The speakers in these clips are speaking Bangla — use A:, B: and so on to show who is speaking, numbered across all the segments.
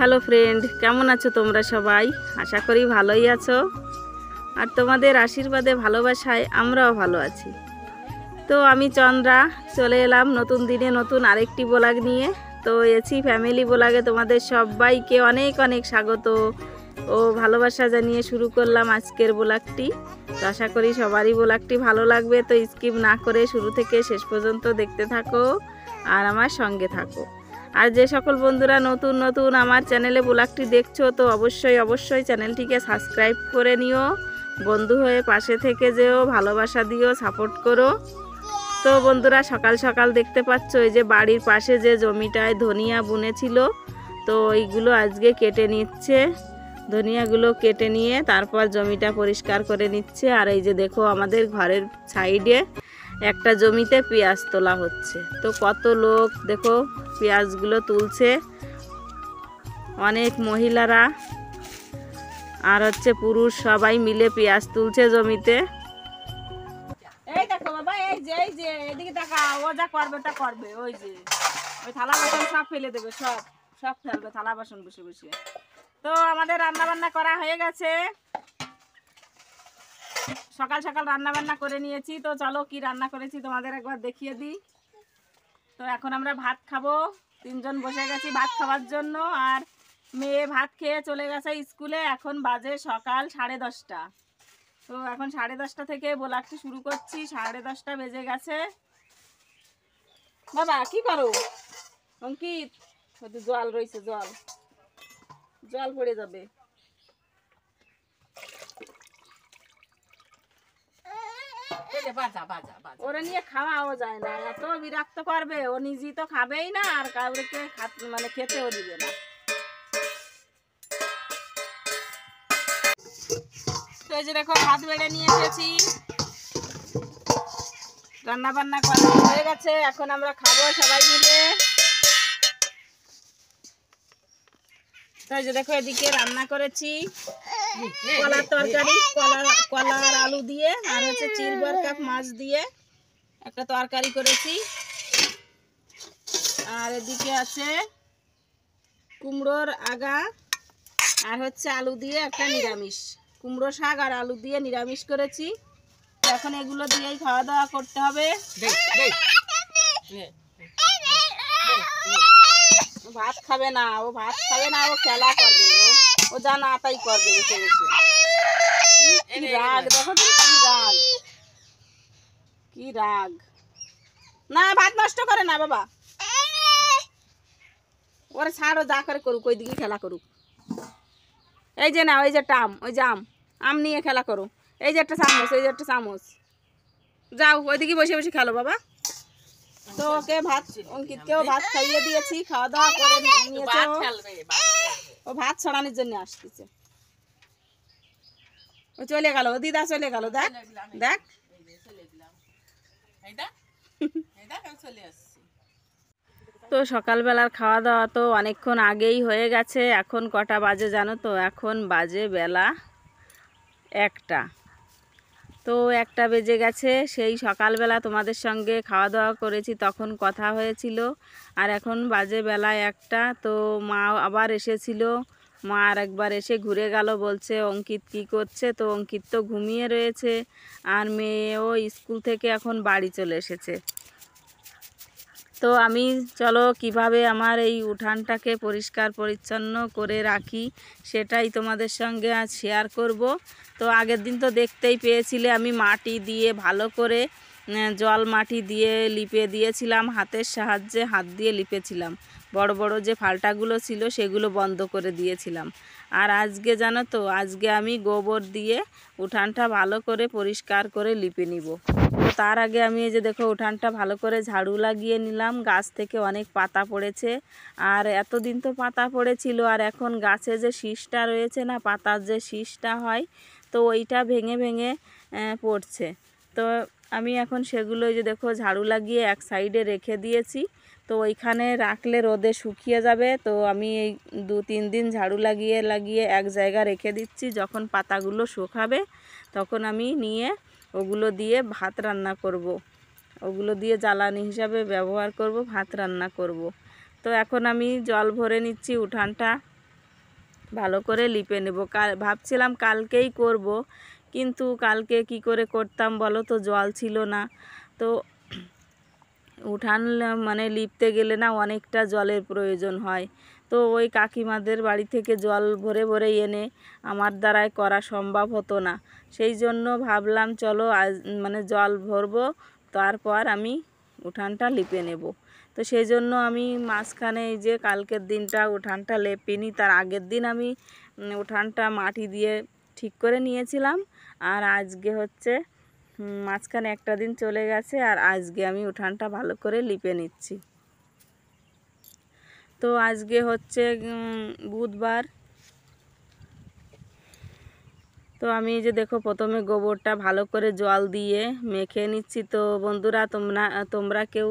A: হ্যালো ফ্রেন্ড, কেমন আছো তোমরা সবাই? আশা করি ভালোই আছো। আর তোমাদের আশীর্বাদে ভালোবাসায় আমরাও ভালো আছি। তো আমি চন্দ্রা চলে এলাম নতুন দিনে নতুন আরেকটি ব্লগ নিয়ে। তো এসি ফ্যামিলি ব্লগে তোমাদের সবাইকে অনেক অনেক স্বাগত ও ভালোবাসা জানিয়ে শুরু করলাম আজকের ব্লগটি। তো আশা করি সবারই ব্লগটি ভালো লাগবে। তো স্কিপ না করে শুরু থেকে শেষ পর্যন্ত দেখতে থাকো আর আমার সঙ্গে থাকো। আর যে সকল বন্ধুরা নতুন নতুন আমার চ্যানেলে ব্লগটি দেখছো, তো অবশ্যই চ্যানেলটিকে সাবস্ক্রাইব করে নিও, বন্ধু হয়ে পাশে থেকে যেও, ভালোবাসা দিও, সাপোর্ট করো। তো বন্ধুরা, সকাল সকাল দেখতে পাচ্ছ এই যে বাড়ির পাশে যে জমিটায় ধনিয়া বুনেছিল, তো এইগুলো আজকে কেটে নিচ্ছে। ধনিয়াগুলো কেটে নিয়ে তারপর জমিটা পরিষ্কার করে নিচ্ছে। আর এই যে দেখো আমাদের ঘরের সাইডে একটা জমিতে পেঁয়াজ তোলা হচ্ছে। তো কত লোক দেখো পেঁয়াজগুলো তুলছে, অনেক মহিলারা আর পুরুষ সবাই মিলে পেঁয়াজ তুলছে জমিতে। এই দেখো বাবা, এই যে এদিকে দেখা, ও যা করবে তা করবে। ওই যে ওই থালা বাসন সব ফেলে দেবে, সব ফেলবে থালা বাসন বসে বসে। তো আমাদের রান্না বান্না করা হয়ে গেছে, সকাল সকাল রান্না বান্না করে নিয়েছি। তো চলো কি রান্না করেছি তোমাদের একবার দেখিয়ে দিই। তো এখন আমরা ভাত খাবো, তিনজন বসে গেছি ভাত খাওয়ার জন্য। আর মেয়ে ভাত খেয়ে চলে গেছে স্কুলে। এখন বাজে সকাল 10:30। তো এখন 10:30 থেকে ব্লগটি শুরু করছি। 10:30 বেজে গেছে। বাবা কি করো? অঙ্কিত, জল রয়েছে, জল পড়ে যাবে। ওরা নিয়ে খাওয়াও যায় না, এত বিরক্ত করবে। ও নিজেই তো খাবেই না আর কাউকে মানে খেতেও দিবে না। তো এই যে দেখো ভাত বেড়ে নিয়ে এসেছি, রান্না বান্না করা হয়ে গেছে। এখন আমরা খাবো সবাই মিলে। তো এই যে দেখো এদিকে রান্না করেছি কলার তরকারি, কলা আর আলু দিয়ে, আর চিলবার কাপ মাছ দিয়ে একটা তরকারি করেছি। আর এদিকে আছে কুমড়োর আগা আর আলু দিয়ে একটা নিরামিষ, কুমড়ো শাক আর আলু দিয়ে নিরামিষ করেছি। এখন এগুলো দিয়েই খাওয়া দাওয়া করতে হবে। ভাত খাবে না, ও ভাত খাবে না, ও খেলা করবে, ও যা না তাই করবে বসে বসে। কি রাগ দেখো, কি রাগ। না, ভাত নষ্ট করে না বাবা, ওরা ছাড়ো, যা করে করুক, ওই দিকে খেলা করুক। এই যে না, ওই যে ওই যে আম নিয়ে খেলা করো। এই যে একটা চামচ, এই যে একটা চামচ, যাও ওইদিকে বসে বসে খেলো বাবা। তো ওকে ভাত, অঙ্কিতকেও ভাত খাইয়ে দিয়েছি, খাওয়া দাওয়া করে নিয়েছে। ও ভাত ছড়ানোর জন্য আসতেছে। ও চলে গেল, দিদা চলে গেল, দেখ দেখ। তো সকালবেলার খাওয়া দাওয়া তো অনেকক্ষণ আগেই হয়ে গেছে। এখন কটা বাজে জানো তো? এখন বাজে বেলা 1টা। তো 1টা বেজে গেছে। সেই সকালবেলা তোমাদের সঙ্গে খাওয়া দাওয়া করেছি, তখন কথা হয়েছিল। আর এখন বাজে বেলা 1টা। তো মা আবার এসেছিল, মা আর একবার এসে ঘুরে গেল, বলছে অঙ্কিত কি করছে? তো অঙ্কিত তো ঘুমিয়ে রয়েছে, আর মেয়েও স্কুল থেকে এখন বাড়ি চলে এসেছে। তো আমি চলো কিভাবে আমার এই উঠানটাকে পরিষ্কার পরিচ্ছন্ন করে রাখি সেটাই তোমাদের সঙ্গে আজ শেয়ার করব। তো আগের দিন তো দেখতেই পেয়েছিলে আমি মাটি দিয়ে ভালো করে জল মাটি দিয়ে লিপে দিয়েছিলাম, হাতের সাহায্যে হাত দিয়ে লিপেছিলাম। বড় বড় যে ফাল্টাগুলো ছিল সেগুলো বন্ধ করে দিয়েছিলাম। আর আজকে জানো তো, আজকে আমি গোবর দিয়ে উঠানটা ভালো করে পরিষ্কার করে লিপে নিব। তো তার আগে আমি এই যে দেখো উঠানটা ভালো করে ঝাড়ু লাগিয়ে নিলাম। গাছ থেকে অনেক পাতা পড়েছে, আর এতদিন তো পাতা পড়েছিল, আর এখন গাছে যে শীষটা রয়েছে না, পাতার যে শীষটা হয়, তো ওইটা ভেঙে ভেঙে পড়ছে। তো আমি এখন সেগুলো এই যে দেখো ঝাড়ু লাগিয়ে এক সাইডে রেখে দিয়েছি। তো ওইখানে রাখলে রোদে শুকিয়ে যাবে। তো আমি এই 2-3 দিন ঝাড়ু লাগিয়ে এক জায়গা রেখে দিচ্ছি। যখন পাতাগুলো শুকাবে তখন আমি নিয়ে ওগুলো দিয়ে ভাত রান্না করব, ওগুলো দিয়ে জ্বালানি হিসাবে ব্যবহার করব, ভাত রান্না করব। তো এখন আমি জল ভরে নিচ্ছি উঠানটা। ভালো করে লিপে নেব। ভাবছিলাম কালকেই করব, কিন্তু কালকে কি করে করতাম বলো তো, জল ছিল না। তো উঠান মানে লিপতে গেলে না অনেকটা জলের প্রয়োজন হয়। তো ওই কাকিমাদের বাড়ি থেকে জল ভরে ভরে এনে আমার দ্বারায় করা সম্ভব হতো না। সেই জন্য ভাবলাম চলো আজ মানে জল ভরবো, তারপর আমি উঠানটা লিপে নেব। তো সেই জন্য আমি মাঝখানে এই যে কালকের দিনটা উঠানটা লেপিনি, তার আগের দিন আমি উঠানটা মাটি দিয়ে ঠিক করে নিয়েছিলাম। আর আজকে হচ্ছে মাঝখানে একটা দিন চলে গেছে, আর আজকে আমি উঠানটা ভালো করে লিপে নিচ্ছি। তো আজকে হচ্ছে বুধবার। তো আমি যে দেখো প্রথমে গোবরটা ভালো করে জল দিয়ে মেখে নিচ্ছি। তো বন্ধুরা তোমরা কেউ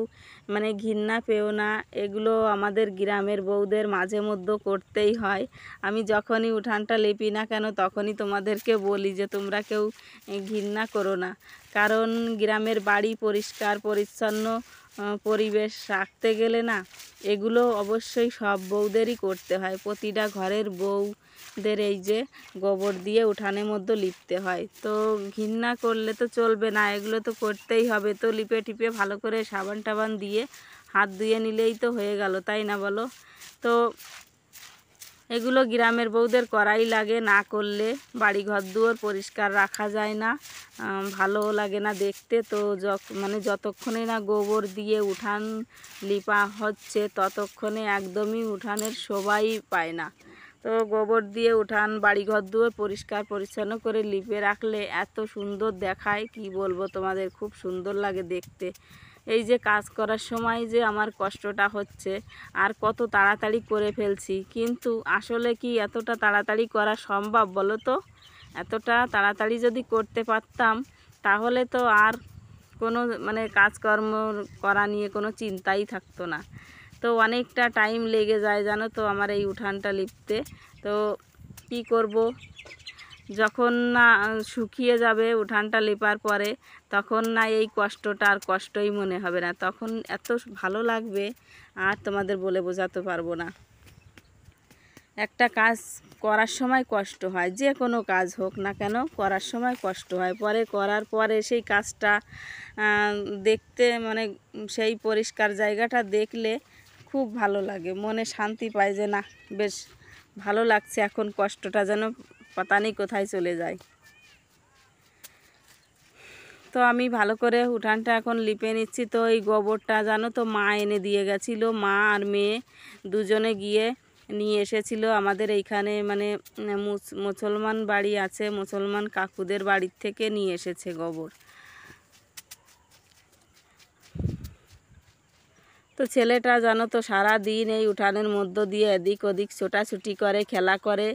A: মানে ঘৃণা পেও না, এগুলো আমাদের গ্রামের বউদের মাঝে মধ্যে করতেই হয়। আমি যখনই উঠানটা লেপি না কেন তখনই তোমাদেরকে বলি যে তোমরা কেউ ঘৃণা করো না, কারণ গ্রামের বাড়ি পরিষ্কার পরিচ্ছন্ন পরিবেশ রাখতে গেলে না এগুলো অবশ্যই সব বউদেরই করতে হয়। প্রতিটা ঘরের বউদের এই যে গোবর দিয়ে উঠানের মধ্যে লিপতে হয়। তো ঘৃণা করলে তো চলবে না, এগুলো তো করতেই হবে। তো লিপে টিপে ভালো করে সাবান টাবান দিয়ে হাত ধুয়ে নিলেই তো হয়ে গেল, তাই না বলো? তো এগুলো গ্রামের বউদের করাই লাগে, না করলে বাড়ি ঘর দুয়ার পরিষ্কার রাখা যায় না, ভালো লাগে না দেখতে। তো মানে যতক্ষণে না গোবর দিয়ে উঠান লিপা হচ্ছে ততক্ষণে একদমই উঠানের শোভাই পায় না। তো গোবর দিয়ে উঠান বাড়ি ঘর দুয়ার পরিষ্কার পরিচ্ছন্ন করে লিপে রাখলে এত সুন্দর দেখায়, কি বলবো তোমাদের, খুব সুন্দর লাগে দেখতে। এই যে কাজ করার সময় যে আমার কষ্টটা হচ্ছে, আর কত তাড়াতাড়ি করে ফেলছি, কিন্তু আসলে কি এতটা তাড়াতাড়ি করা সম্ভব বলো তো? এতটা তাড়াতাড়ি যদি করতে পারতাম তাহলে তো আর কোনো মানে কাজকর্ম করা নিয়ে কোনো চিন্তাই থাকতো না। তো অনেকটা টাইম লেগে যায় জানো তো আমার এই উঠানটা লিপতে। তো কি করব, যখন না শুকিয়ে যাবে উঠানটা লেপার পরে তখন না এই কষ্টটা আর কষ্টই মনে হবে না, তখন এত ভালো লাগবে আর তোমাদের বলে বোঝাতে পারবো না। একটা কাজ করার সময় কষ্ট হয়, যে কোনো কাজ হোক না কেন করার সময় কষ্ট হয়, পরে করার পরে সেই কাজটা দেখতে মানে সেই পরিষ্কার জায়গাটা দেখলে খুব ভালো লাগে, মনে শান্তি পায় যে না বেশ ভালো লাগছে, এখন কষ্টটা যেন পাতা নেই কোথায় চলে যায়। তো আমি ভালো করে উঠানটা এখন লিপে নিচ্ছি। তো এই গোবরটা জানো তো মা এনে দিয়ে গেছিলো, মা আর মেয়ে দুজনে গিয়ে নিয়ে এসেছিলো আমাদের এইখানে, মানে মুসলমান বাড়ি আছে, মুসলমান কাকুদের বাড়ির থেকে নিয়ে এসেছে গোবর। তো ছেলেটা জানো তো সারা দিন এই উঠানের মধ্য দিয়ে এদিক ওদিক ছোটাছুটি করে, খেলা করে,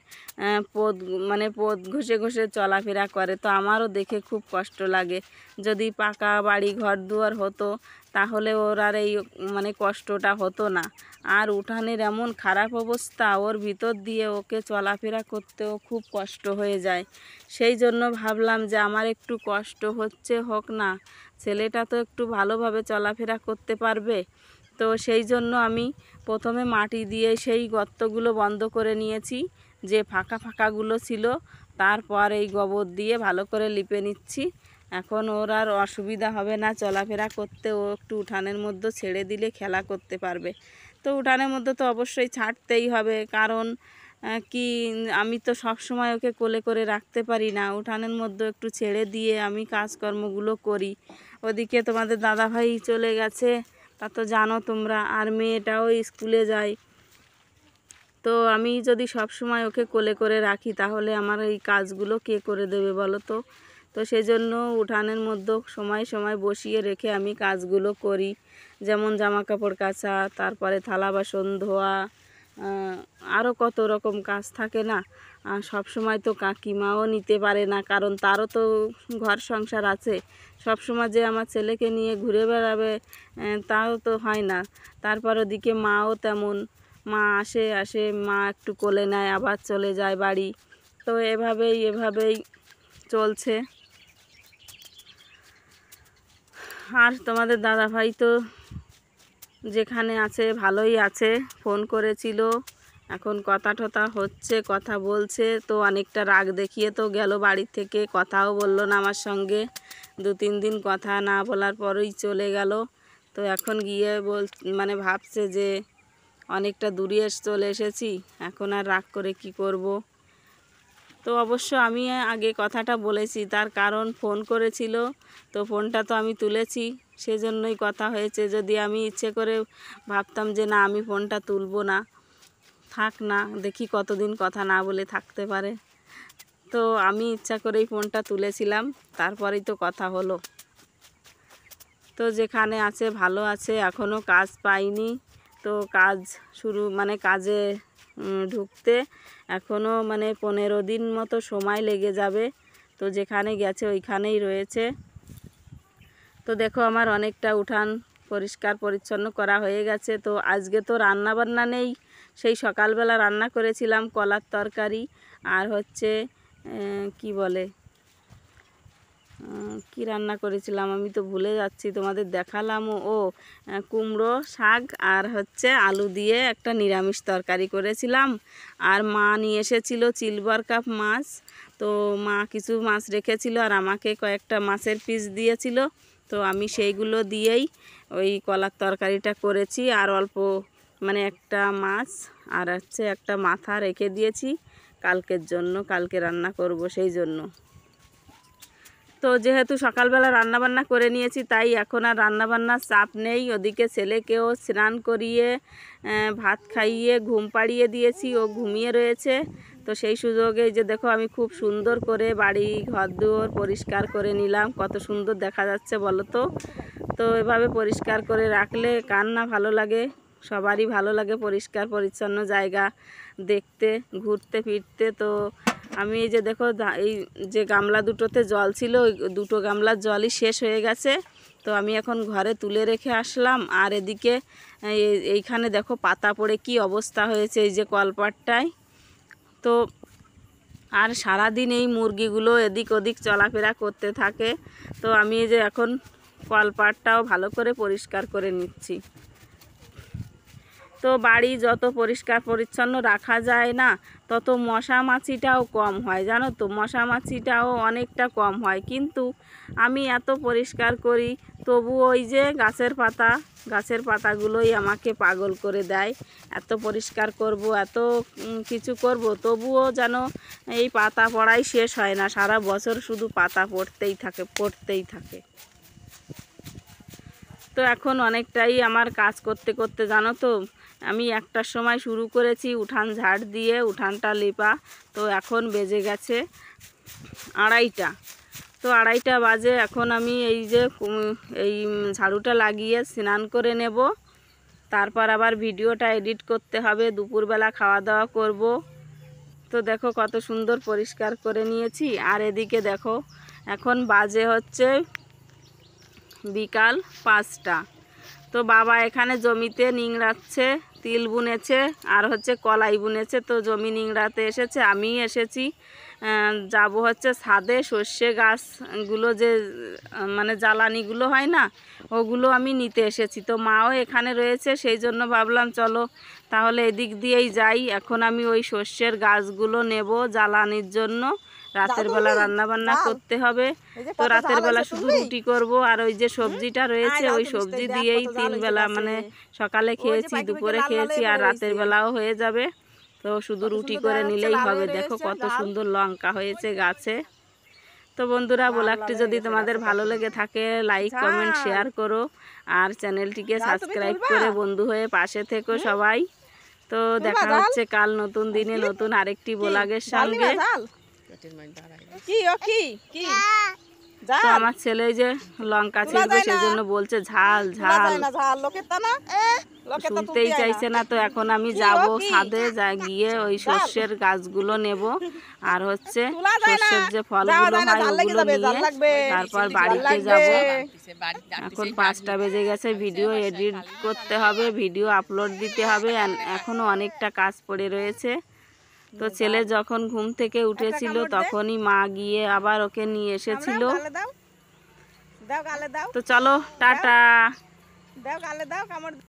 A: পথ ঘষে ঘষে চলাফেরা করে। তো আমারও দেখে খুব কষ্ট লাগে, যদি পাকা বাড়ি ঘর দুয়ার হতো তাহলে ওর আর এই মানে কষ্টটা হতো না। আর উঠানের এমন খারাপ অবস্থা, ওর ভিতর দিয়ে ওকে চলাফেরা করতেও খুব কষ্ট হয়ে যায়। সেই জন্য ভাবলাম যে আমার একটু কষ্ট হচ্ছে হোক না, ছেলেটা তো একটু ভালোভাবে চলাফেরা করতে পারবে। তো সেই জন্য আমি প্রথমে মাটি দিয়ে সেই গর্তগুলো বন্ধ করে নিয়েছি, যে ফাঁকা ফাঁকাগুলো ছিল, তারপর এই গোবর দিয়ে ভালো করে লিপে নিচ্ছি। এখন ওর আর অসুবিধা হবে না চলাফেরা করতে, ও একটু উঠানের মধ্যে ছেড়ে দিলে খেলা করতে পারবে। তো উঠানের মধ্যে তো অবশ্যই ছাড়তেই হবে, কারণ কি আমি তো সব সময় ওকে কোলে করে রাখতে পারি না, উঠানের মধ্যে একটু ছেড়ে দিয়ে আমি কাজকর্মগুলো করি। ওদিকে তোমাদের দাদাভাই চলে গেছে, তা তো জানো তোমরা, আর মেয়েটাও স্কুলে যায়। তো আমি যদি সব সময় ওকে কোলে করে রাখি তাহলে আমার এই কাজগুলো কে করে দেবে বলো তো? তো সেই জন্য উঠানের মধ্যে সময় সময় বসিয়ে রেখে আমি কাজগুলো করি, যেমন জামা কাপড় কাচা, তারপরে থালা বাসন ধোয়া, আরও কত রকম কাজ থাকে না। সব সময় তো কাকিমাও নিতে পারে না, কারণ তারও তো ঘর সংসার আছে, সব সময় যে আমার ছেলেকে নিয়ে ঘুরে বেড়াবে তাও তো হয় না। তারপর ওদিকে মাও তেমন, মা আসে মা একটু কোলে নেয় আবার চলে যায় বাড়ি। তো এভাবেই চলছে। আর তোমাদের দাদাভাই তো যেখানে আছে ভালোই আছে, ফোন করেছিল এখন কথা টথা হচ্ছে, কথা বলছে, তো অনেকটা রাগ দেখিয়ে তো গেল বাড়ি থেকে, কথাও বললো না আমার সঙ্গে। 2-3 দিন কথা না বলার পরেই চলে গেল। তো এখন গিয়ে মানে ভাবছে যে অনেকটা দূরে চলে এসেছি, এখন আর রাগ করে কি করব। তো অবশ্য আমি আগে কথাটা বলেছি, তার কারণ ফোন করেছিল, তো ফোনটা তো আমি তুলেছি, সেজন্যই কথা হয়েছে। যদি আমি ইচ্ছে করে ভাবতাম যে না আমি ফোনটা তুলবো না, থাক না, দেখি কতদিন কথা না বলে থাকতে পারে, তো আমি ইচ্ছা করেই ফোনটা তুলেছিলাম, তারপরেই তো কথা হলো। তো যেখানে আছে ভালো আছে, এখনও কাজ পাইনি, তো কাজ শুরু মানে কাজে ঢুকতে এখনও মানে 15 দিন মতো সময় লেগে যাবে। তো যেখানে গেছে ওইখানেই রয়েছে। তো দেখো আমার অনেকটা উঠান পরিষ্কার পরিচ্ছন্ন করা হয়ে গেছে। তো আজকে তো রান্না বান্না নেই, সেই সকালবেলা রান্না করেছিলাম কলার তরকারি, আর হচ্ছে কি বলে কি রান্না করেছিলাম আমি তো ভুলে যাচ্ছি, তোমাদের দেখালাম। ও কুমড়ো শাক আর হচ্ছে আলু দিয়ে একটা নিরামিষ তরকারি করেছিলাম। আর মা নিয়ে এসেছিল সিলভার কাপ মাছ, তো মা কিছু মাছ রেখেছিল আর আমাকে কয়েকটা মাছের পিস দিয়েছিল, তো আমি সেইগুলো দিয়েই ওই কলার তরকারিটা করেছি। আর অল্প মানে একটা মাছ আর হচ্ছে একটা মাথা রেখে দিয়েছি কালকের জন্য, কালকে রান্না করব সেই জন্য। তো যেহেতু সকালবেলা রান্নাবান্না করে নিয়েছি, তাই এখন আর রান্নাবান্নার চাপ নেই। ওদিকে ছেলেকেও স্নান করিয়ে ভাত খাইয়ে ঘুম পাড়িয়ে দিয়েছি, ও ঘুমিয়ে রয়েছে। তো সেই সুযোগে যে দেখো আমি খুব সুন্দর করে বাড়ি ঘরদুয়ার পরিষ্কার করে নিলাম, কত সুন্দর দেখা যাচ্ছে বলো তো। তো এভাবে পরিষ্কার করে রাখলে কার না ভালো লাগে, সবারই ভালো লাগে পরিষ্কার পরিচ্ছন্ন জায়গা দেখতে, ঘুরতে ফিরতে। তো আমি এই যে দেখো এই যে গামলা দুটোতে জল ছিল, ওই দুটো গামলার জলই শেষ হয়ে গেছে, তো আমি এখন ঘরে তুলে রেখে আসলাম। আর এদিকে এইখানে দেখো পাতা পড়ে কি অবস্থা হয়েছে এই যে কলপাটটায়। তো আর সারাদিন এই মুরগিগুলো এদিক ওদিক চলাফেরা করতে থাকে, তো আমি এই যে এখন কলপাটটাও ভালো করে পরিষ্কার করে নিচ্ছি। তো বাড়ি যত পরিষ্কার পরিচ্ছন্ন রাখা যায় না, তত মশা মাছিটাও কম হয়, জানো তো, মশা মাছিটাও অনেকটা কম হয়। কিন্তু আমি এত পরিষ্কার করি, তবু ওই যে গাছের পাতাগুলোই আমাকে পাগল করে দেয়। এত পরিষ্কার করব, এত কিছু করব, তবুও যেন এই পাতা পড়াই শেষ হয় না, সারা বছর শুধু পাতা পড়তেই থাকে। তো এখন অনেকটাই আমার কাজ করতে করতে জানো তো, আমি 1টার সময় শুরু করেছি উঠান ঝাড় দিয়ে উঠানটা লেপা, তো এখন বেজে গেছে 2:30। তো 2:30 বাজে, এখন আমি এই যে এই ঝাড়ুটা লাগিয়ে স্নান করে নেব, তারপর আবার ভিডিওটা এডিট করতে হবে, দুপুরবেলা খাওয়া দাওয়া করব। তো দেখো কত সুন্দর পরিষ্কার করে নিয়েছি। আর এদিকে দেখো এখন বাজে হচ্ছে বিকাল 5টা। তো বাবা এখানে জমিতে নিংড়াচ্ছে, তিল বুনেছে আর হচ্ছে কলাই বুনেছে, তো জমি নিংড়াতে এসেছে। আমি এসেছি যাব হচ্ছে ছাদে, সর্ষে গাছগুলো যে মানে জ্বালানিগুলো হয় না, ওগুলো আমি নিতে এসেছি। তো মাও এখানে রয়েছে, সেই জন্য ভাবলাম চলো তাহলে এদিক দিয়েই যাই। এখন আমি ওই সর্ষের গাছগুলো নেব জ্বালানির জন্য, রাতের বেলা রান্না বান্না করতে হবে। তো রাতের বেলা শুধু রুটি করব, আর ওই যে সবজিটা রয়েছে ওই সবজি দিয়েই 3 বেলা মানে সকালে খেয়েছি, দুপুরে খেয়েছি, আর রাতের বেলাও হয়ে যাবে। তো শুধু রুটি করে নিলেই হবে। দেখো কত সুন্দর লঙ্কা হয়েছে গাছে। তো বন্ধুরা, ব্লগটি যদি তোমাদের ভালো লেগে থাকে লাইক কমেন্ট শেয়ার করো, আর চ্যানেলটিকে সাবস্ক্রাইব করে বন্ধু হয়ে পাশে থেকো সবাই। তো দেখা হচ্ছে কাল নতুন দিনে নতুন আরেকটি ব্লগের সঙ্গে। তো আমার ছেলে যে লঙ্কা ছিলবে সেজন্য বলছে ঝাল ঝাল, শুনতেই চাইছে না। তো এখন আমি যাব ছাদে, গিয়ে ওই সর্ষের গাছগুলো নেব, আর হচ্ছে সর্ষের যে ফলগুলো হয় ওগুলো নিয়ে তারপর বাড়িতে যাব। এখন 5টা বেজে গেছে, ভিডিও এডিট করতে হবে, ভিডিও আপলোড দিতে হবে, এখনও অনেকটা কাজ পড়ে রয়েছে। তো ছেলে যখন ঘুম থেকে উঠেছিল তখনই মা গিয়ে আবার ওকে নিয়ে এসেছিল। তো চলো টাটা।